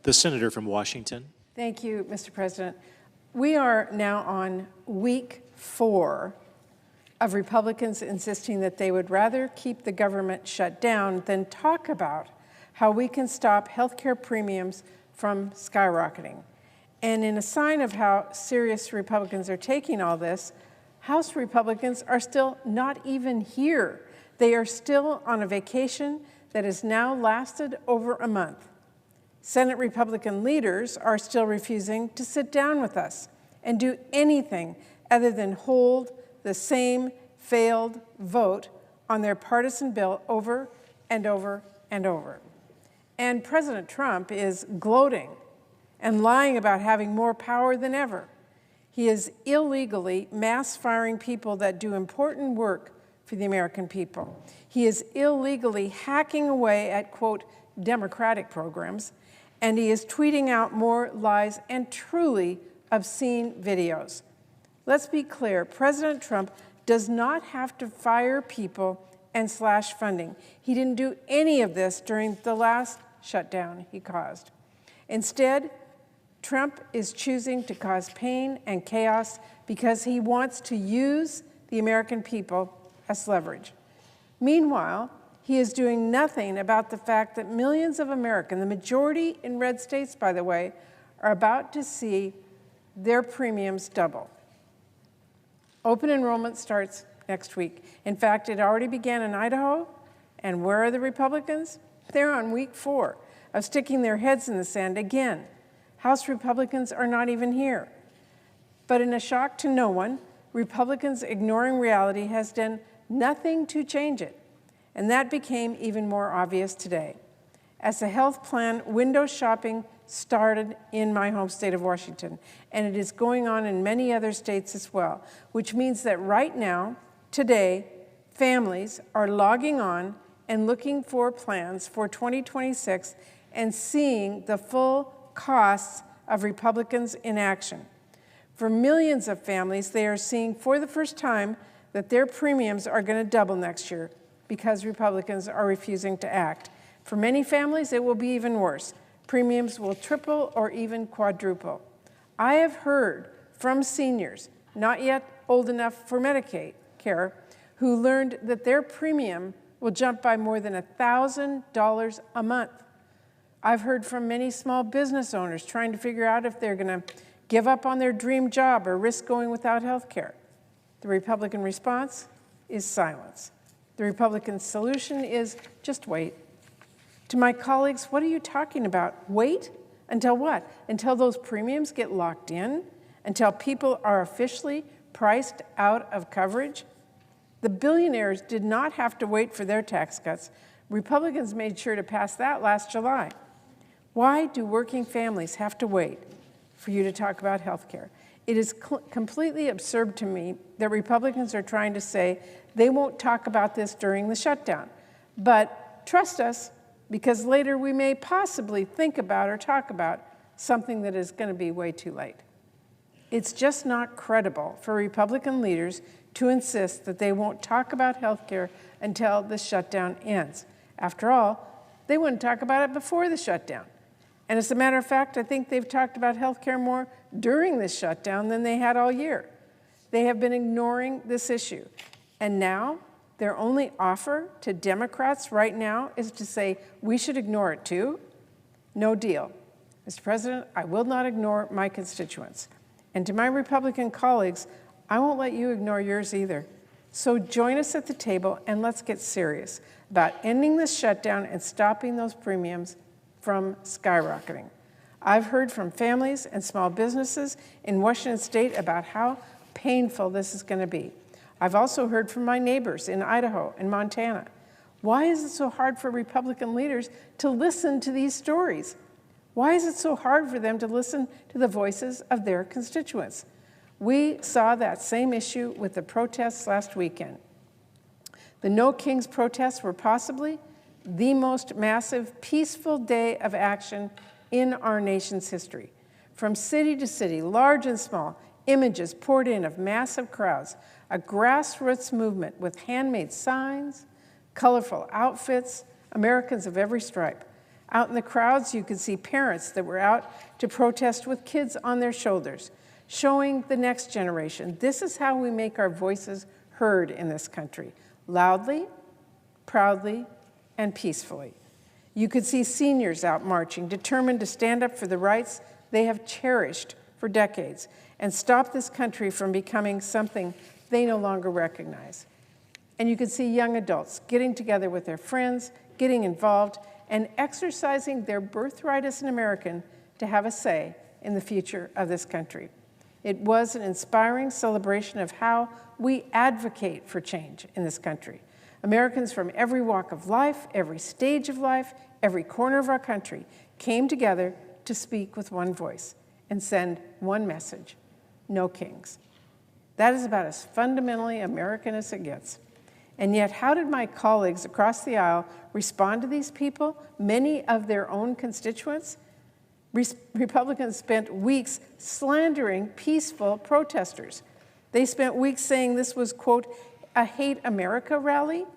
The senator from Washington. Thank you, Mr. President. We are now on week 4 of Republicans insisting that they would rather keep the government shut down than talk about how we can stop healthcare premiums from skyrocketing. And in a sign of how serious Republicans are taking all this, House Republicans are still not even here. They are still on a vacation that has now lasted over a month. Senate Republican leaders are still refusing to sit down with us and do anything other than hold the same failed vote on their partisan bill over and over and over. And President Trump is gloating and lying about having more power than ever. He is illegally mass firing people that do important work for the American people. He is illegally hacking away at, quote, democratic programs, and he is tweeting out more lies and truly obscene videos. Let's be clear, President Trump does not have to fire people and slash funding. He didn't do any of this during the last shutdown he caused. Instead, Trump is choosing to cause pain and chaos because he wants to use the American people as leverage. Meanwhile, he is doing nothing about the fact that millions of Americans, the majority in red states, by the way, are about to see their premiums double. Open enrollment starts next week. In fact, it already began in Idaho. And where are the Republicans? They're on week 4 of sticking their heads in the sand again. House Republicans are not even here. But in a shock to no one, Republicans ignoring reality has done nothing to change it. And that became even more obvious today, as the health plan window shopping started in my home state of Washington, and it is going on in many other states as well, which means that right now, today, families are logging on and looking for plans for 2026 and seeing the full costs of Republicans in action. For millions of families, they are seeing for the first time that their premiums are going to double next year because Republicans are refusing to act. For many families, it will be even worse. Premiums will triple or even quadruple. I have heard from seniors, not yet old enough for Medicaid care, who learned that their premium will jump by more than $1,000 a month. I've heard from many small business owners trying to figure out if they're going to give up on their dream job or risk going without health care. The Republican response is silence. The Republican solution is just wait. To my colleagues, what are you talking about? Wait? Until what? Until those premiums get locked in? Until people are officially priced out of coverage? The billionaires did not have to wait for their tax cuts. Republicans made sure to pass that last July. Why do working families have to wait for you to talk about health care? It is completely absurd to me that Republicans are trying to say they won't talk about this during the shutdown. But trust us, because later we may possibly think about or talk about something that is going to be way too late. It's just not credible for Republican leaders to insist that they won't talk about health care until the shutdown ends. After all, they wouldn't talk about it before the shutdown. And as a matter of fact, I think they've talked about health care more during this shutdown than they had all year. They have been ignoring this issue. And now, their only offer to Democrats right now is to say, we should ignore it too? No deal. Mr. President, I will not ignore my constituents. And to my Republican colleagues, I won't let you ignore yours either. So join us at the table and let's get serious about ending this shutdown and stopping those premiums from skyrocketing. I've heard from families and small businesses in Washington State about how painful this is going to be. I've also heard from my neighbors in Idaho and Montana. Why is it so hard for Republican leaders to listen to these stories? Why is it so hard for them to listen to the voices of their constituents? We saw that same issue with the protests last weekend. The No Kings protests were possibly the most massive, peaceful day of action in our nation's history. From city to city, large and small, images poured in of massive crowds, a grassroots movement with handmade signs, colorful outfits, Americans of every stripe. Out in the crowds, you could see parents that were out to protest with kids on their shoulders, showing the next generation, this is how we make our voices heard in this country, loudly, proudly, and peacefully. You could see seniors out marching, determined to stand up for the rights they have cherished for decades and stop this country from becoming something they no longer recognize. And you could see young adults getting together with their friends, getting involved, and exercising their birthright as an American to have a say in the future of this country. It was an inspiring celebration of how we advocate for change in this country. Americans from every walk of life, every stage of life, every corner of our country came together to speak with one voice and send one message: no kings. That is about as fundamentally American as it gets. And yet, how did my colleagues across the aisle respond to these people, many of their own constituents? Republicans spent weeks slandering peaceful protesters. They spent weeks saying this was, quote, a hate America rally.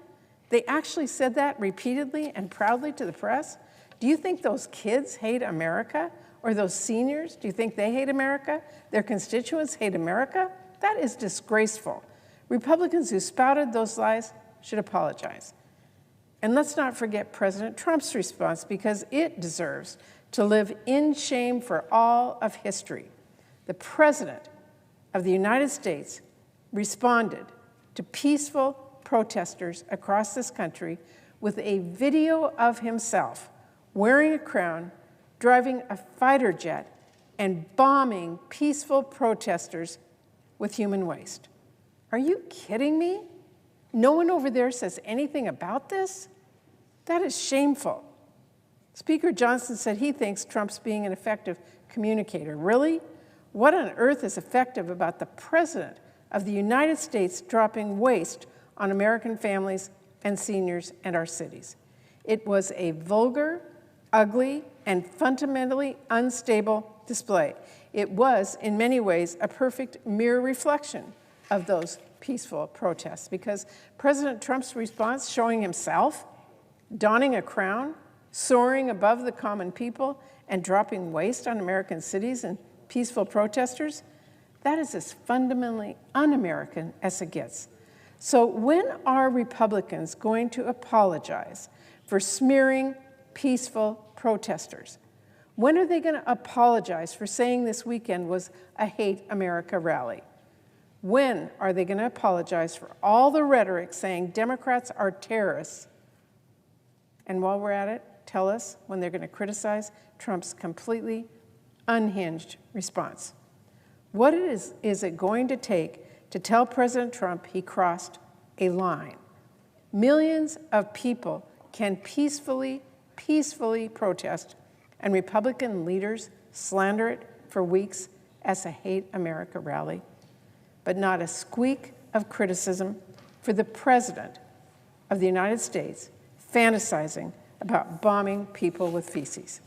They actually said that repeatedly and proudly to the press. Do you think those kids hate America? Or those seniors, do you think they hate America? Their constituents hate America? That is disgraceful. Republicans who spouted those lies should apologize. And let's not forget President Trump's response, because it deserves to live in shame for all of history. The President of the United States responded to peaceful protesters across this country with a video of himself wearing a crown, driving a fighter jet, and bombing peaceful protesters with human waste. Are you kidding me? No one over there says anything about this? That is shameful. Speaker Johnson said he thinks Trump's being an effective communicator. Really? What on earth is effective about the President of the United States dropping waste on American families and seniors and our cities? It was a vulgar, ugly, and fundamentally unstable display. It was, in many ways, a perfect mirror reflection of those peaceful protests, because President Trump's response, showing himself, donning a crown, soaring above the common people, and dropping waste on American cities and peaceful protesters, that is as fundamentally un-American as it gets. So when are Republicans going to apologize for smearing peaceful protesters? When are they going to apologize for saying this weekend was a hate America rally? When are they going to apologize for all the rhetoric saying Democrats are terrorists? And while we're at it, tell us when they're going to criticize Trump's completely unhinged response. What is it going to take to tell President Trump he crossed a line? Millions of people can peacefully protest, and Republican leaders slander it for weeks as a hate America rally, but not a squeak of criticism for the President of the United States fantasizing about bombing people with feces.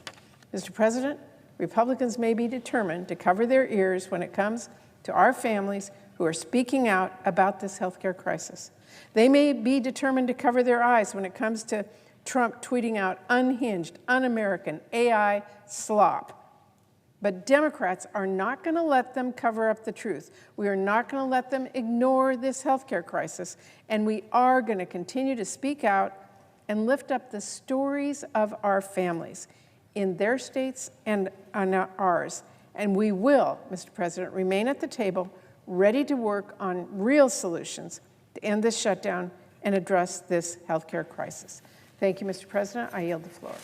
Mr. President, Republicans may be determined to cover their ears when it comes to our families who are speaking out about this healthcare crisis. They may be determined to cover their eyes when it comes to Trump tweeting out unhinged, un-American AI slop. But Democrats are not going to let them cover up the truth. We are not going to let them ignore this healthcare crisis, and we are going to continue to speak out and lift up the stories of our families in their states and on ours. And we will, Mr. President, remain at the table, ready to work on real solutions to end this shutdown and address this healthcare crisis. Thank you, Mr. President. I yield the floor.